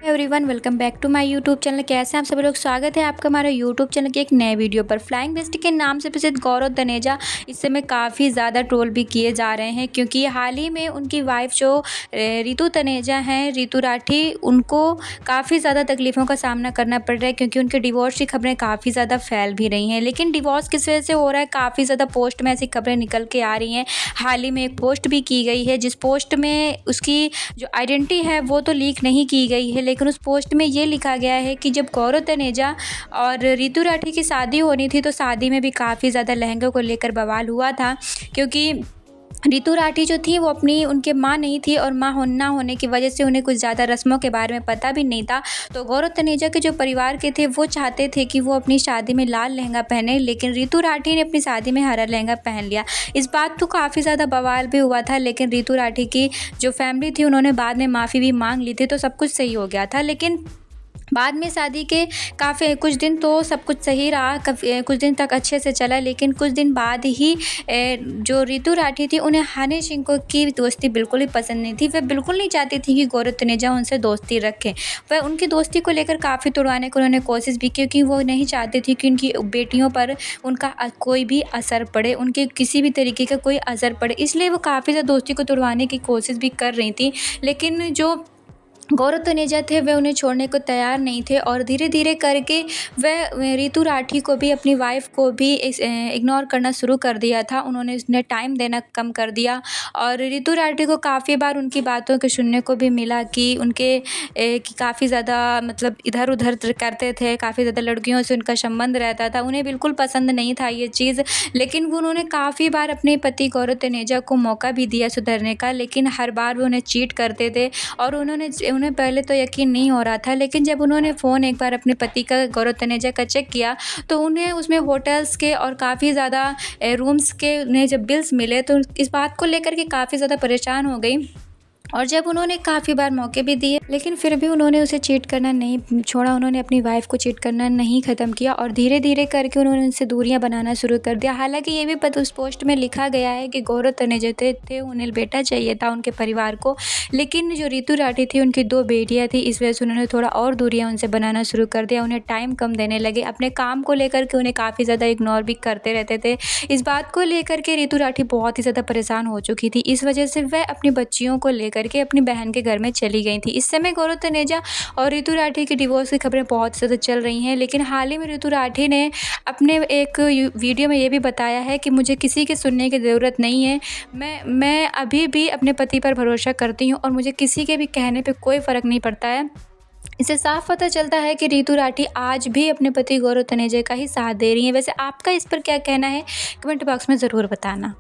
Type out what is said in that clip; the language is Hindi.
Everyone, welcome back to my YouTube channel. कैसे हैं आप सभी लोग? स्वागत है आपका हमारे यूट्यूब चैनल के एक नए वीडियो पर। फ्लाइंग बेस्ट के नाम से प्रसिद्ध गौरव तनेजा इस समय काफ़ी ज़्यादा ट्रोल भी किए जा रहे हैं, क्योंकि हाल ही में उनकी वाइफ जो रितु तनेजा हैं, रितु राठी, उनको काफ़ी ज़्यादा तकलीफ़ों का सामना करना पड़ रहा है, क्योंकि उनके डिवोर्स की खबरें काफ़ी ज़्यादा फैल भी रही हैं। लेकिन डिवोर्स किस वजह से हो रहा है, काफ़ी ज़्यादा पोस्ट में ऐसी खबरें निकल के आ रही हैं। हाल ही में एक पोस्ट भी की गई है, जिस पोस्ट में उसकी जो आइडेंटिटी है वो तो लीक नहीं की गई है, लेकिन उस पोस्ट में ये लिखा गया है कि जब गौरव तनेजा और रितु राठी की शादी होनी थी, तो शादी में भी काफ़ी ज़्यादा लहंगे को लेकर बवाल हुआ था, क्योंकि रितु राठी जो थी वो अपनी उनके माँ नहीं थी, और माँ ना होने की वजह से उन्हें कुछ ज़्यादा रस्मों के बारे में पता भी नहीं था। तो गौरव तनेजा के जो परिवार के थे वो चाहते थे कि वो अपनी शादी में लाल लहंगा पहने, लेकिन रितु राठी ने अपनी शादी में हरा लहंगा पहन लिया। इस बात तो काफ़ी ज़्यादा बवाल भी हुआ था, लेकिन रितु राठी की जो फैमिली थी उन्होंने बाद में माफ़ी भी मांग ली थी, तो सब कुछ सही हो गया था। लेकिन बाद में शादी के काफ़ी कुछ दिन तो सब कुछ सही रहा, कुछ दिन तक अच्छे से चला, लेकिन कुछ दिन बाद ही जो रितु राठी थी, उन्हें हनी सिंह को की दोस्ती बिल्कुल ही पसंद नहीं थी। वह बिल्कुल नहीं चाहती थी कि गौरव तनेजा उनसे दोस्ती रखें। वह उनकी दोस्ती को लेकर काफ़ी तुड़वाने की उन्होंने कोशिश भी की, क्योंकि वो नहीं चाहती थी कि उनकी बेटियों पर उनका कोई भी असर पड़े, उनके किसी भी तरीके का कोई असर पड़े, इसलिए वो काफ़ी ज़्यादा दोस्ती को तुड़वाने की कोशिश भी कर रही थी। लेकिन जो गौरव तनेजा थे वह उन्हें छोड़ने को तैयार नहीं थे, और धीरे धीरे करके वह रितु राठी को भी, अपनी वाइफ को भी इग्नोर करना शुरू कर दिया था। उन्हें टाइम देना कम कर दिया, और रितु राठी को काफ़ी बार उनकी बातों के सुनने को भी मिला कि उनके कि काफ़ी ज़्यादा मतलब इधर उधर करते थे, काफ़ी ज़्यादा लड़कियों से उनका संबंध रहता था। उन्हें बिल्कुल पसंद नहीं था ये चीज़, लेकिन वो उन्होंने काफ़ी बार अपने पति गौरव तनेजा को मौका भी दिया सुधरने का, लेकिन हर बार वो उन्हें चीट करते थे। और उन्हें पहले तो यकीन नहीं हो रहा था, लेकिन जब उन्होंने फ़ोन एक बार अपने पति का, गौरव तनेजा का, चेक किया, तो उन्हें उसमें होटल्स के और काफ़ी ज़्यादा रूम्स के उन्हें जब बिल्स मिले, तो इस बात को लेकर के काफ़ी ज़्यादा परेशान हो गई। और जब उन्होंने काफ़ी बार मौके भी दिए, लेकिन फिर भी उन्होंने उसे चीट करना नहीं छोड़ा। उन्होंने अपनी वाइफ को चीट करना नहीं ख़त्म किया, और धीरे धीरे करके उन्होंने उनसे दूरियां बनाना शुरू कर दिया। हालांकि ये भी उस पोस्ट में लिखा गया है कि गौरव तनेजा थे, उन्हें बेटा चाहिए था उनके परिवार को, लेकिन जो रितु राठी थी, उनकी 2 बेटियाँ थी, इस वजह से उन्होंने थोड़ा और दूरियाँ उनसे बनाना शुरू कर दिया। उन्हें टाइम कम देने लगे, अपने काम को लेकर के उन्हें काफ़ी ज़्यादा इग्नोर भी करते रहते थे। इस बात को लेकर के रितु राठी बहुत ही ज़्यादा परेशान हो चुकी थी। इस वजह से वह अपनी बच्चियों को लेकर के अपनी बहन के घर में चली गई थी। इस समय गौरव तनेजा और रितु राठी के डिवोर्स की खबरें बहुत ज़्यादा चल रही हैं, लेकिन हाल ही में रितु राठी ने अपने एक वीडियो में ये भी बताया है कि मुझे किसी के सुनने की ज़रूरत नहीं है। मैं अभी भी अपने पति पर भरोसा करती हूँ, और मुझे किसी के भी कहने पे कोई फ़र्क नहीं पड़ता है। इससे साफ पता चलता है कि रितु राठी आज भी अपने पति गौरव तनेजा का ही साथ दे रही हैं। वैसे आपका इस पर क्या कहना है? कमेंट बॉक्स में ज़रूर बताना।